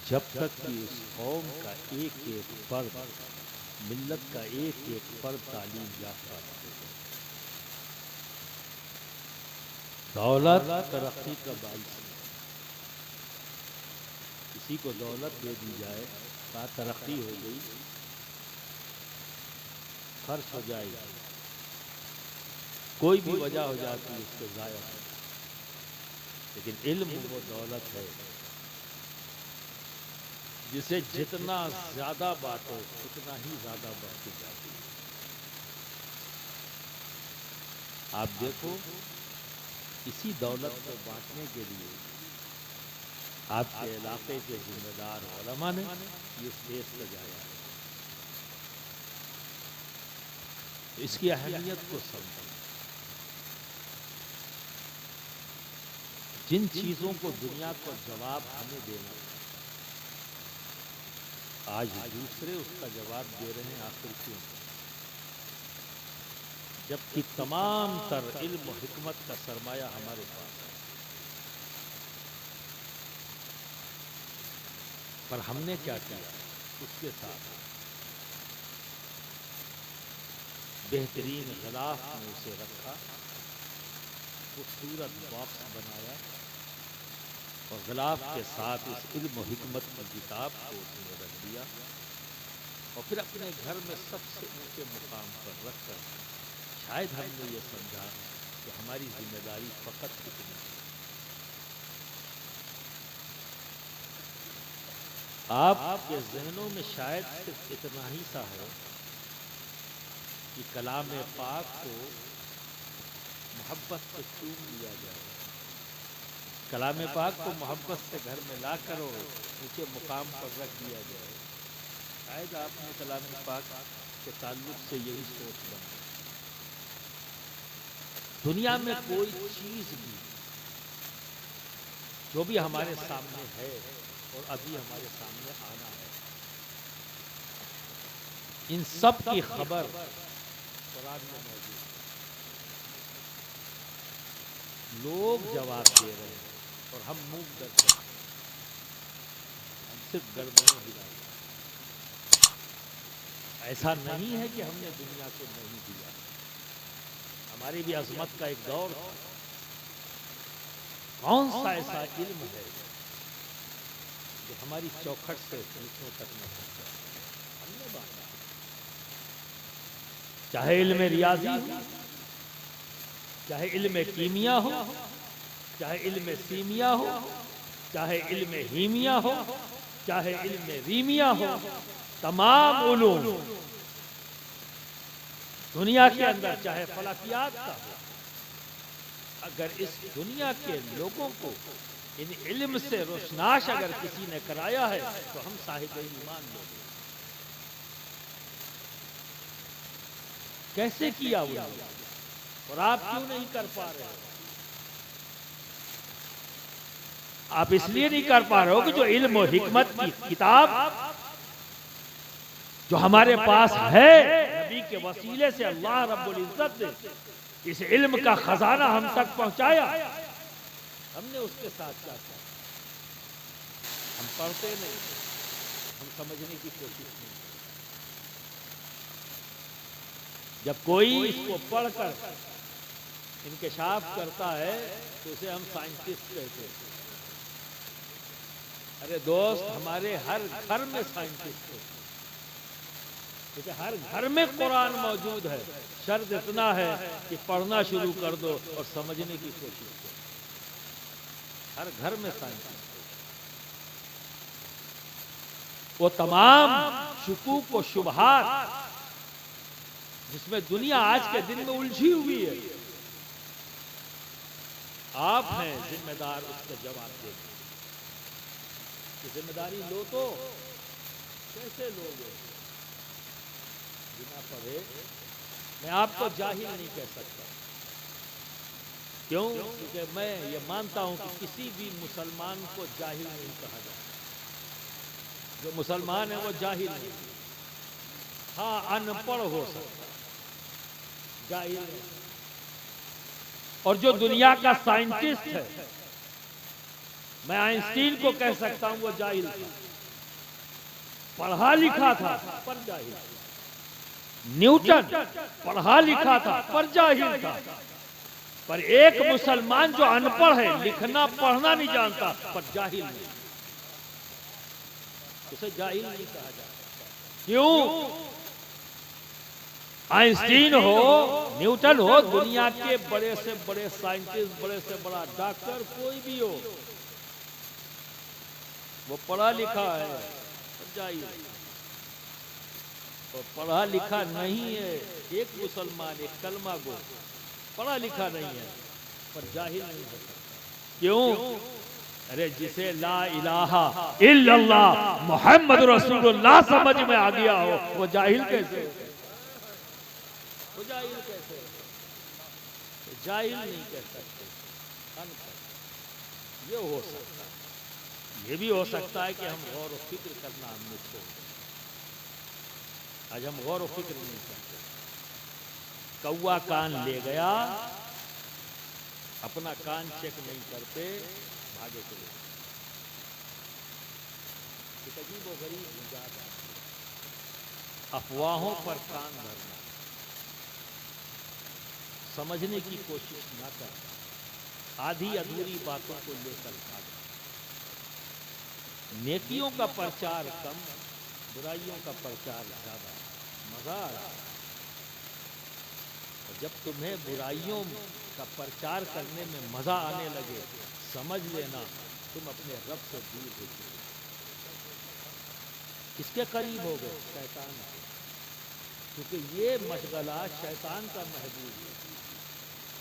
جب تک کہ اس قوم کا ایک ایک فرد، ملت کا ایک ایک فرد تعلیم یافتہ رہے گا۔ دولت ترقی کا باعث ہے۔ کسی کو دولت دے دی جائے، کہا ترقی ہو گئی، خرچ ہو جائے گی، کوئی بھی وجہ ہو جاتی ہے اس کے ضائع ہونے کی۔ لیکن علم وہ دولت ہے جسے جتنا زیادہ بانٹو اتنا ہی زیادہ بڑھتی جاتی ہے۔ آپ دیکھو، اسی دولت کو بانٹنے کے لیے آپ کے علاقے کے ذمہ دار علماء نے یہ اسٹیج سجایا ہے۔ اس کی اہمیت کو سمجھیں۔ جن چیزوں کو دنیا کو جواب ہمیں دینا تھا، آج دوسرے اس کا جواب دے رہے ہیں، آخر کیوں؟ جبکہ تمام تر علم و حکمت کا سرمایہ ہمارے پاس ہے، پر ہم نے کیا کیا؟ اس کے ساتھ بہترین غلاف میں اسے رکھا، خوبصورت باکس بنایا، اور غلاف کے ساتھ اس علم و حکمت کی کتاب کو اس نے رکھ دیا، اور پھر اپنے گھر میں سب سے اونچے مقام پر رکھ کر شاید ہم نے یہ سمجھا کہ ہماری ذمہ داری فقط اتنی ہے۔ آپ کے ذہنوں میں شاید صرف اتنا ہی سا ہے کہ کلام پاک کو محبت سے چوم لیا جائے، کلام پاک کو محبت سے گھر میں لا کر اور اونچے مقام پر رکھ دیا جائے۔ شاید آپ نے کلام پاک کے تعلق سے یہی سوچ بنائی۔ دنیا میں کوئی چیز بھی جو بھی ہمارے سامنے ہے اور ابھی ہمارے سامنے آنا ہے، ان سب کی خبر قرآن میں موجود ہے۔ لوگ جواب دے رہے ہیں اور ہم منہ در کر ہم صرف گردنیں ہلا رہے ہیں۔ ایسا نہیں ہے کہ ہم نے دنیا کو نہیں دیا، ہماری بھی عظمت کا ایک دور تھا۔ کون سا ایسا علم ہے جو ہماری چوکھٹ سے دوسروں تک نہ پہنچا؟ ہم نے بانٹا، چاہے علم ریاضی ہو، چاہے علم کیمیا ہو، چاہے علم سیمیا ہو، چاہے علم ہیمیا ہو، چاہے علم ریمیا ہو، تمام علوم دنیا کے اندر، چاہے فلکیات کا ہو، اگر اس دنیا کے لوگوں کو ان علم سے روشناش اگر کسی نے کرایا ہے تو ہم صاحب ایمان لوگ۔ کیسے کیا وہ؟ اور آپ کیوں نہیں کر پا رہے ہو؟ آپ اس لیے نہیں کر پا رہے ہو کہ جو علم و حکمت کی کتاب جو ہمارے پاس ہے، نبی کے وسیلے سے اللہ رب العزت نے اس علم کا خزانہ ہم تک پہنچایا، ہم نے اس کے ساتھ کیا کیا؟ ہم پڑھتے نہیں، ہم سمجھنے کی کوشش نہیں۔ جب کوئی اس کو پڑھ کر انکشاف کرتا ہے تو اسے ہم سائنٹسٹ کہتے ہیں۔ ارے دوست، ہمارے ہر گھر میں سائنٹسٹ ہے، کیونکہ ہر گھر میں قرآن موجود ہے، شرط اتنا ہے کہ پڑھنا شروع کر دو اور سمجھنے کی کوشش کرو۔ ہر گھر میں سائنٹسٹ ہے۔ وہ تمام شکوک و شبہات جس میں دنیا آج کے دن میں الجھی ہوئی ہے، آپ ہیں ذمہ دار اس کا جواب دینے کی۔ ذمہ داری لو تو کیسے لوگے؟ بنا پڑھے میں آپ کو جاہل نہیں کہہ سکتا۔ کیوں؟ کیونکہ میں یہ مانتا ہوں کہ کسی بھی مسلمان کو جاہل نہیں کہا جاتا۔ جو مسلمان ہے وہ جاہل نہیں، ہاں ان پڑھ ہو سکتا، جاہل نہیں۔ اور جو دنیا کا سائنٹسٹ ہے، میں آئنسٹین کو کہہ سکتا ہوں وہ جاہل تھا، پڑھا لکھا تھا پر جاہل، نیوٹن پڑھا لکھا تھا پر جاہل تھا، پر ایک مسلمان جو ان پڑھ ہے، لکھنا پڑھنا نہیں جانتا پر جاہل نہیں، اسے جاہل نہیں کہا جاتا۔ کیوں؟ آئنسٹین ہو، نیوٹن ہو، دنیا کے بڑے سے بڑے سائنٹسٹ، بڑے سے بڑا ڈاکٹر، کوئی بھی ہو، وہ پڑھا لکھا ہے پر جاہل ہے۔ اور پڑھا لکھا نہیں ہے ایک مسلمان، ایک کلمہ گو پڑھا لکھا نہیں ہے پر جاہل نہیں ہو سکتا۔ کیوں؟ ارے جسے لا الہ الا اللہ محمد رسول اللہ سمجھ میں آ گیا ہو، وہ جاہل کیسے ہو؟ وہ جاہل کیسے ہو؟ جاہل نہیں کہہ سکتے، ان پڑھ۔ یہ ہو سکتا ہے، یہ بھی ہو سکتا ہے کہ ہم غور و فکر کرنا ہم نے چھوڑ دیا، آج ہم غور و فکر نہیں کرتے۔ کوا کان لے گیا، اپنا کان چیک نہیں کرتے، بھاگے چلے۔ ایک عجیب و غریب مزاج ہے، افواہوں پر کان دھرنا، سمجھنے کی کوشش نہ کرنا، آدھی ادھوری باتوں کو لے کر بھاگنا۔ نیکیوں کا پرچار کم، برائیوں کا پرچار زیادہ، مزہ آ رہا ہے۔ اور جب تمہیں برائیوں کا پرچار کرنے میں مزہ آنے لگے، سمجھ لینا تم اپنے رب سے دور ہو چکے، کس کے قریب ہو گئے؟ شیطان کے، کیونکہ یہ مشغلہ شیطان کا محبوب ہے۔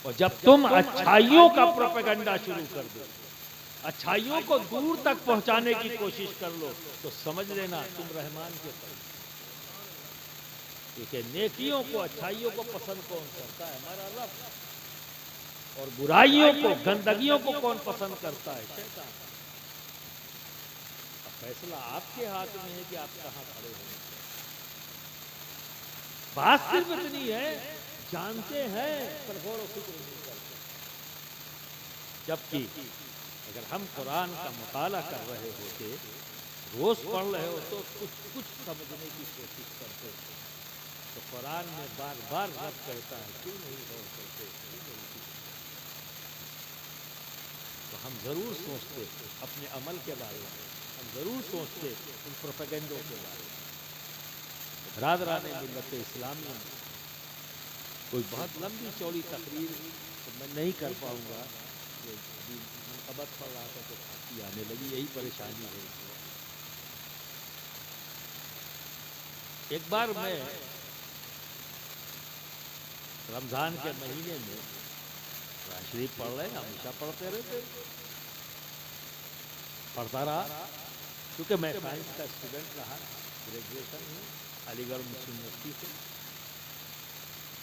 اور جب تم اچھائیوں کا پروپیگنڈا شروع کر دو، اچھائیوں کو دور تک پہنچانے کی کوشش کر لو، تو سمجھ لینا تم رحمان کے قریب۔ کیونکہ نیکیوں کو، اچھائیوں کو پسند کون کرتا ہے؟ ہمارا رب۔ اور برائیوں کو، گندگیوں کو کون پسند کرتا ہے؟ شیطان۔ اب فیصلہ آپ کے ہاتھ میں ہے کہ آپ کہاں کھڑے ہیں۔ بات صرف اتنی ہے، جانتے ہیں پر غور و فکر نہیں کرتے۔ جبکہ اگر ہم قرآن کا مطالعہ کر رہے ہوتے، روز پڑھ رہے ہو، تو کچھ سمجھنے کی کوشش کرتے، تو قرآن میں بار بار رب کہتا ہے کیوں نہیں غور کرتے، کیوں نہیں فکر کرتے۔ تو ہم ضرور سوچتے اپنے عمل کے بارے میں، ہم ضرور سوچتے ان پروپیگنڈوں کے بارے میں۔ برادران ملت اسلامیہ میں کوئی بہت لمبی چوڑی تقریر تو میں نہیں کر پاؤں گا، کہ ابھی منقبت پڑھ رہا تھا تو کھانسی آنے لگی، یہی پریشانی ہے۔ ایک بار میں رمضان کے مہینے میں قرآن شریف پڑھ رہے، ہمیشہ پڑھتے رہتے، پڑھتا رہا، کیونکہ میں سائنس کا اسٹوڈنٹ رہا، گریجویشن ہوں علی گڑھ مسلم یونیورسٹی سے،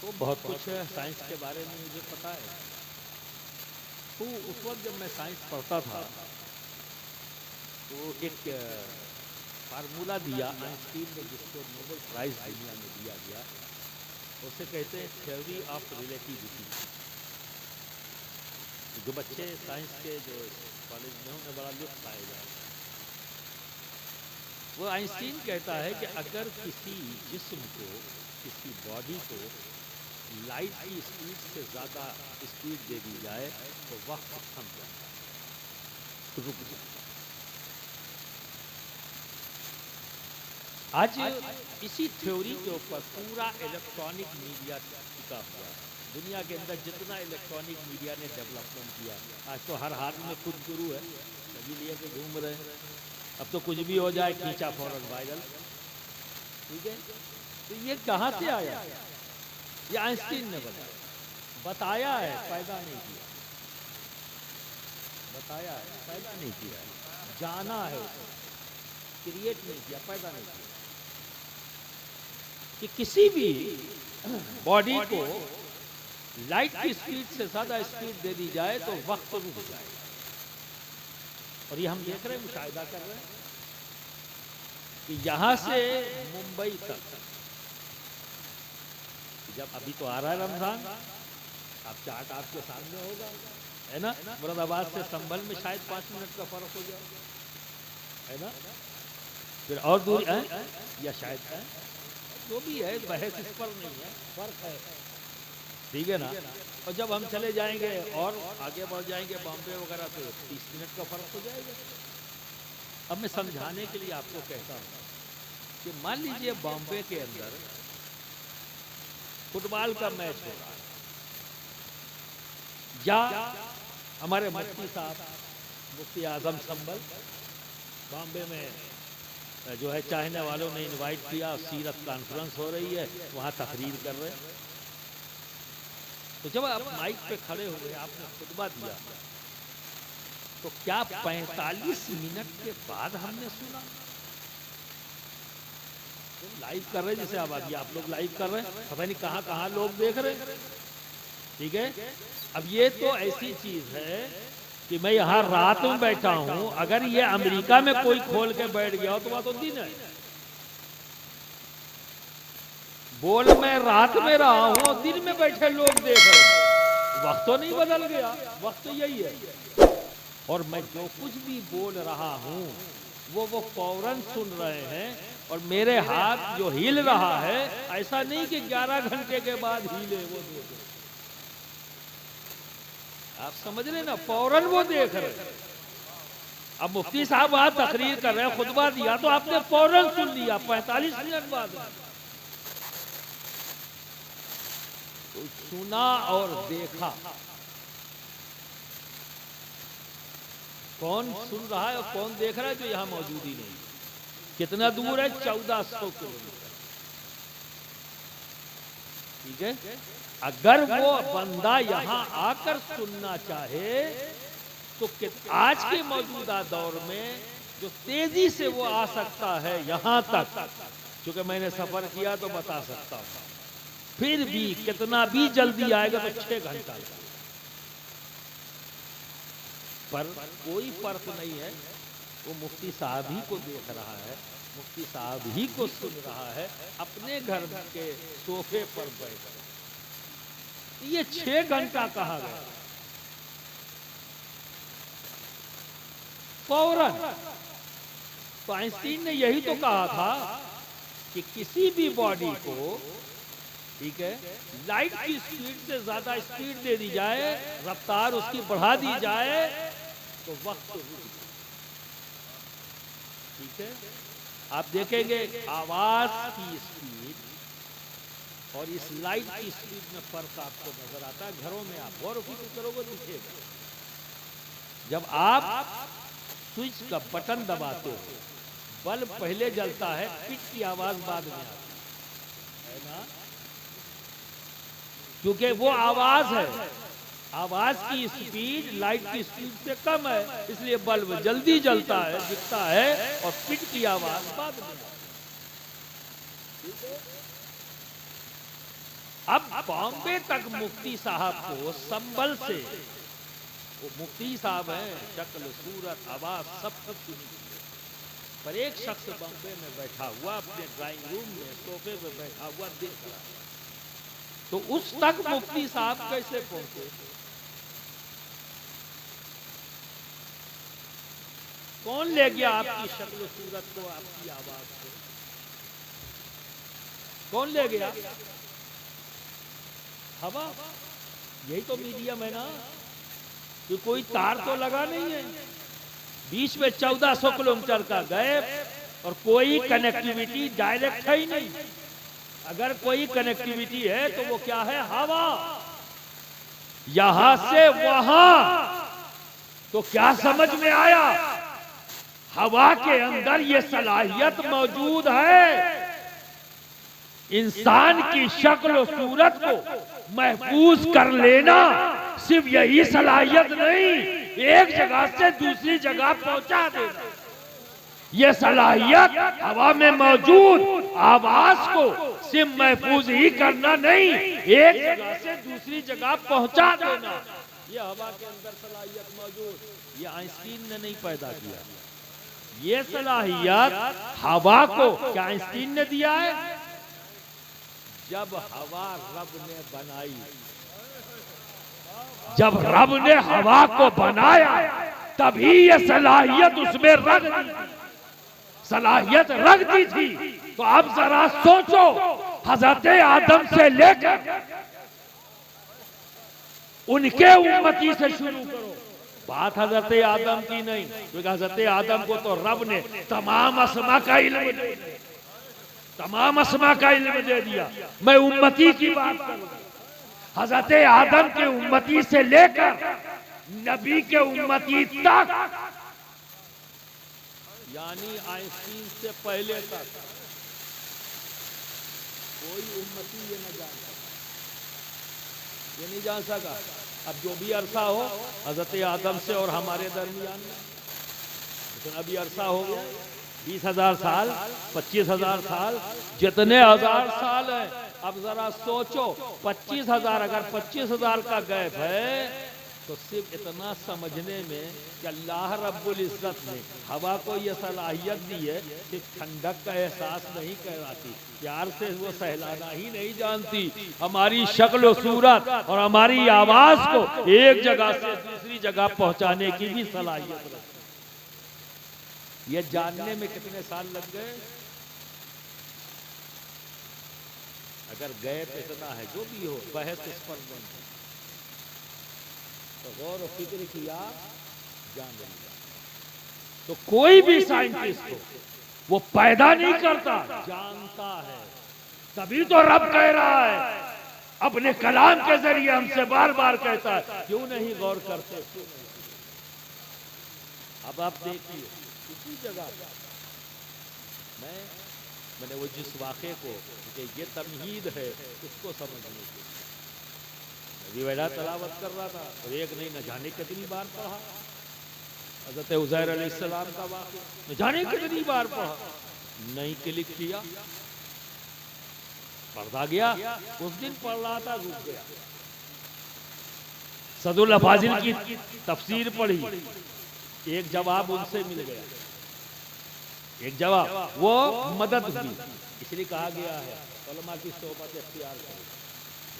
تو بہت کچھ سائنس کے بارے میں مجھے پتا ہے۔ تو اس وقت جب میں سائنس پڑھتا تھا تو ایک فارمولا دیا آئنسٹین نے، جس کو نوبل پرائز دنیا میں دیا گیا، اسے کہتے ہیں تھیوری آف ریلیٹیوٹی۔ جو بچے سائنس کے جو کالج میں انہیں بڑا لطف آئے گا۔ وہ آئنسٹین کہتا ہے کہ اگر کسی جسم کو، کسی باڈی کو لائٹ کی اسپیڈ سے زیادہ اسپیڈ دے دی جائے تو وقت تھم جاتا ہے، رک جاتا ہے۔ آج اسی تھیوری کے اوپر پورا الیکٹرانک میڈیا ٹکا ہوا ہے۔ دنیا کے اندر جتنا الیکٹرانک میڈیا نے ڈیولپمنٹ کیا، آج تو ہر ہاتھ میں خود گرو ہے، سبھی لیے کے گھوم رہے ہیں۔ اب تو کچھ بھی ہو جائے کھینچا فوراً وائرل، ٹھیک ہے۔ تو یہ کہاں سے آیا؟ یہ آئنسٹین نے بتایا ہے، پیدا نہیں کیا، بتایا ہے، پیدا نہیں کیا، جانا ہے، کریٹ نہیں کیا، پیدا نہیں کیا، کہ کسی بھی باڈی کو لائٹ کی اسپیڈ سے زیادہ اسپیڈ دے دی جائے تو وقت رک جائے۔ اور یہ ہم دیکھ رہے ہیں، مشاہدہ کر رہے ہیں کہ یہاں سے ممبئی تک، جب ابھی تو آ رہا ہے رمضان، اب چارٹ آپ کے سامنے ہوگا، ہے نا؟ مراد آباد سے سنبھل میں شاید 5 منٹ کا فرق ہو جائے، ہے نا؟ پھر اور دوری ہے یا شاید ہے جو بھی ہے، بحث اس پر نہیں ہے، فرق ہے، ٹھیک ہے نا. اور جب ہم چلے جائیں گے اور آگے بڑھ جائیں گے بامبے وغیرہ تو 30 منٹ کا فرق ہو جائے گا. اب میں سمجھانے کے لیے آپ کو کہتا ہوں کہ مان لیجئے بامبے کے اندر فٹ بال کا میچ ہو رہا ہے، یا ہمارے مفتی صاحب مفتی اعظم سنبل بامبے میں جو ہے چاہنے والوں نے انوائٹ کیا، سیرت کانفرنس ہو رہی ہے، وہاں تقریر کر رہے ہیں. تو جب آپ مائک پہ کھڑے ہوئے، آپ نے خطبہ دیا، تو کیا 45 منٹ کے بعد ہم نے سنا؟ لائیو کر رہے ہیں، جیسے آپ لوگ لائیو کر رہے ہیں، پتہ نہیں کہاں کہاں لوگ دیکھ رہے ہیں، ٹھیک ہے. اب یہ تو ایسی چیز ہے کہ میں یہاں رات میں بیٹھا ہوں، اگر یہ امریکہ میں کوئی کھول کے بیٹھ گیا ہو تو وہ تو دن ہے. بول میں رات میں رہا ہوں، دن میں بیٹھے لوگ دیکھ رہے ہیں، وقت تو نہیں بدل گیا، وقت تو یہی ہے. اور میں جو کچھ بھی بول رہا ہوں وہ فوراً سن رہے ہیں، اور میرے ہاتھ جو ہل رہا ہے ایسا نہیں کہ 11 گھنٹے کے بعد ہلے، وہ دیکھ رہے. آپ سمجھ رہے نا، فوراً وہ دیکھ رہے. اب مفتی صاحب وہاں تقریر کر رہے ہیں، خطبہ دیا تو آپ نے فوراً سن لیا 45 منٹ بعد. سنا اور دیکھا، کون سن رہا ہے اور کون دیکھ رہا ہے جو یہاں موجود ہی نہیں. کتنا دور ہے؟ 1400 کلومیٹر. ٹھیک ہے. اگر وہ بندہ یہاں آ کر سننا چاہے تو آج کے موجودہ دور میں جو تیزی سے وہ آ سکتا ہے یہاں تک، چونکہ میں نے سفر کیا تو بتا سکتا ہوں، پھر بھی کتنا بھی جلدی آئے گا تو 6 گھنٹہ لگے. پر کوئی فرق نہیں ہے، وہ مفتی صاحب ہی کو دیکھ رہا ہے، مفتی صاحب ہی کو سن رہا ہے، اپنے گھر کے صوفے پر بیٹھ. یہ 6 گھنٹہ کہاں گیا؟ فوراً. تو آئنسٹین نے یہی تو کہا تھا کہ کسی بھی باڈی کو، ٹھیک ہے، لائٹ کی سپیڈ سے زیادہ سپیڈ دے دی جائے، رفتار اس کی بڑھا دی جائے تو وقت رک جائے. ٹھیک ہے. آپ دیکھیں گے آواز کی سپیڈ اور اس لائٹ کی سپیڈ میں فرق آپ کو نظر آتا ہے. گھروں میں آپ غور و فکر کرو گے دکھے گا. جب آپ سوئچ کا بٹن دباتے ہو، بلب پہلے جلتا ہے، پچ کی آواز بعد میں آتی ہے نا، کیونکہ وہ آواز ہے، آواز کی سپیڈ لائٹ کی سپیڈ سے کم ہے، اس لیے بلب جلدی جلتا ہے، دکھتا ہے، اور پچ کی آواز بعد میں آتی ہے. اب بامبے تک مفتی صاحب کو سنبل سے، وہ مفتی صاحب ہیں، شکل صورت آواز سب کچھ سنی، پر ایک شخص بامبے میں بیٹھا ہوا اپنے ڈرائنگ روم میں صوفے پہ بیٹھا ہوا دیکھ رہا ہے. تو اس تک مفتی صاحب کیسے پہنچے؟ کون لے گیا آپ کی شکل و صورت کو، آپ کی آواز کو؟ کون لے گیا؟ ہوا. یہی تو میڈیم ہے نا، کہ کوئی تار تو لگا نہیں ہے بیچ میں. 1400 کلومیٹر کا گیپ اور کوئی کنیکٹیویٹی ڈائریکٹ ہے ہی نہیں. اگر کوئی کنیکٹیویٹی ہے تو وہ کیا ہے؟ ہوا. یہاں سے وہاں. تو کیا سمجھ میں آیا؟ ہوا کے اندر یہ صلاحیت موجود ہے، انسان کی شکل و صورت کو محفوظ کر لینا. صرف یہی صلاحیت نہیں، ایک جگہ سے دوسری جگہ پہنچا دینا. یہ صلاحیت ہوا میں موجود آواز کو صرف محفوظ ہی کرنا نہیں، ایک جگہ سے دوسری جگہ پہنچا دینا. یہ ہوا کے اندر صلاحیت موجود، یہ آئنسٹین نے نہیں پیدا کیا. یہ صلاحیت ہوا کو کیا آئنسٹین نے دیا ہے؟ جب ہوا رب نے بنائی، جب رب نے ہوا کو بنایا تبھی یہ صلاحیت اس میں رکھ دی. صلاحیت رکھتی تھی، تو اب ذرا سوچو حضرت آدم سے لے کر ان کے امتی سے شروع کرو. بات حضرت آدم کی نہیں، کیونکہ حضرت آدم کو تو رب نے تمام اسماء کا علم دے دیا، تمام اسماء کا علم دے دیا. میں امتی کی بات کروں، حضرت آدم کے امتی سے لے کر نبی کے امتی تک، یعنی آئنسٹین سے پہلے تک کوئی امتی یہ نہ جان سکا، یہ نہیں جان سکا. اب جو بھی عرصہ ہو حضرت آدم سے اور ہمارے درمیان میں اتنا بھی عرصہ ہو گیا، 20,000 سال، 25,000 سال، جتنے ہزار سال ہیں. اب ذرا سوچو 25,000، اگر 25,000 کا گیپ ہے تو صرف اتنا سمجھنے میں کہ اللہ رب العزت نے ہوا کو یہ صلاحیت دی ہے کہ ٹھنڈک کا احساس نہیں کراتی، پیار سے وہ سہلانا ہی نہیں جانتی، ہماری شکل و صورت اور ہماری آواز کو ایک جگہ سے دوسری جگہ پہنچانے کی بھی صلاحیت رکھتی. یہ جاننے میں کتنے سال لگ گئے؟ اگر غیب اتنا ہے جو بھی ہو، بحث اس پر بند ہے، تو غور و فکر کیا، جان لیا. تو کوئی بھی سائنٹسٹ ہو وہ پیدا نہیں کرتا، جانتا ہے. تبھی تو رب کہہ رہا ہے اپنے کلام کے ذریعے ہم سے بار بار کہتا ہے کیوں نہیں غور کرتے، کیوں نہیں. اب آپ دیکھیے اسی جگہ میں نے وہ جس واقعے کو کہ یہ تمہید ہے اس کو سمجھنے کی نبی ویلا تلاوت کر رہا تھا، اور ایک نہیں نہ جانے کتنی بار پڑھا. حضرت عزیر علیہ السلام کا واقعہ نہ جانے کتنی بار پڑھا، نہیں کلک کیا، پڑھتا گیا. اس دن پڑھ رہا تھا رک گیا. صد الافاضل کی تفسیر پڑھی، ایک جواب ان سے مل گیا، ایک جواب وہ مدد ہوئی. اس لیے کہا گیا ہے علماء کی صحبت اختیار کرو،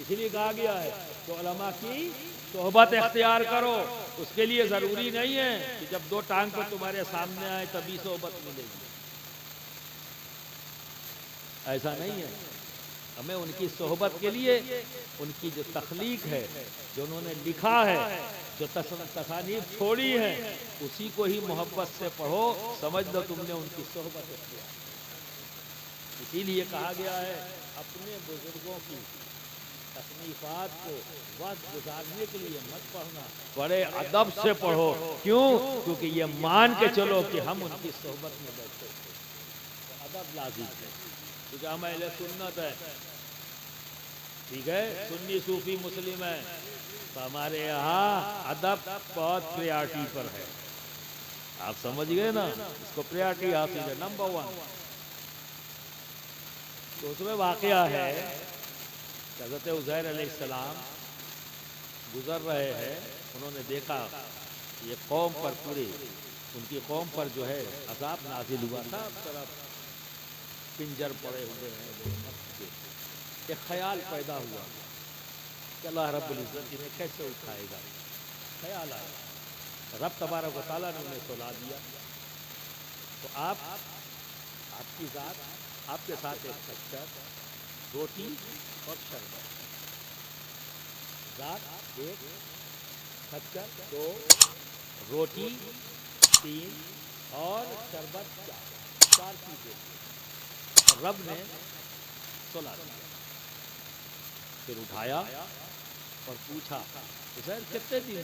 اس لیے کہا گیا ہے کہ علماء کی صحبت اختیار کرو. اس کے لیے ضروری نہیں ہے کہ جب دو ٹانگ پہ تمہارے سامنے آئے تبھی صحبت ملے گی، ایسا نہیں ہے. ہمیں ان کی صحبت کے لیے ان کی جو تخلیق ہے، جو انہوں نے لکھا ہے، جو تصانیف چھوڑی ہیں، اسی کو ہی محبت سے پڑھو، سمجھ لو تم نے ان کی صحبت اختیار. اسی لیے کہا گیا ہے اپنے بزرگوں کی تصنیفات کو وقت گزارنے کے لیے مت پڑھنا، بڑے ادب سے پڑھو. کیوں؟ کیونکہ یہ مان کے چلو کہ ہم ان کی صحبت میں بیٹھے تھے، تو ادب لازم ہے. کیونکہ ہم اہل سنت ہے، ٹھیک ہے، سنی صوفی مسلم ہے، تو ہمارے یہاں ادب بہت پریارٹی پر ہے. آپ سمجھ گئے نا، اس کو پریارٹی حاصل ہے، نمبر 1. تو اس میں واقعہ ہے کہ حضرت عزیر علیہ السلام گزر رہے ہیں، انہوں نے دیکھا یہ قوم پر پوری ان کی قوم پر جو ہے عذاب نازل ہوا تھا، طرف پنجر پڑے ہوئے ہیں. ایک خیال پیدا ہوا کہ اللہ رب العزت انہیں کیسے اٹھائے گا. خیال آیا، رب تبارک و تعالیٰ نے انہیں سلا دیا. تو آپ کی ذات، آپ کے ساتھ ایک کچر روٹی اور شربت، ذات ایک کچر، 2 روٹی، 3 اور شربت 4 چیزیں، اور رب نے سلا دیا. پھر اٹھایا اور پوچھا عزیر کتنے دن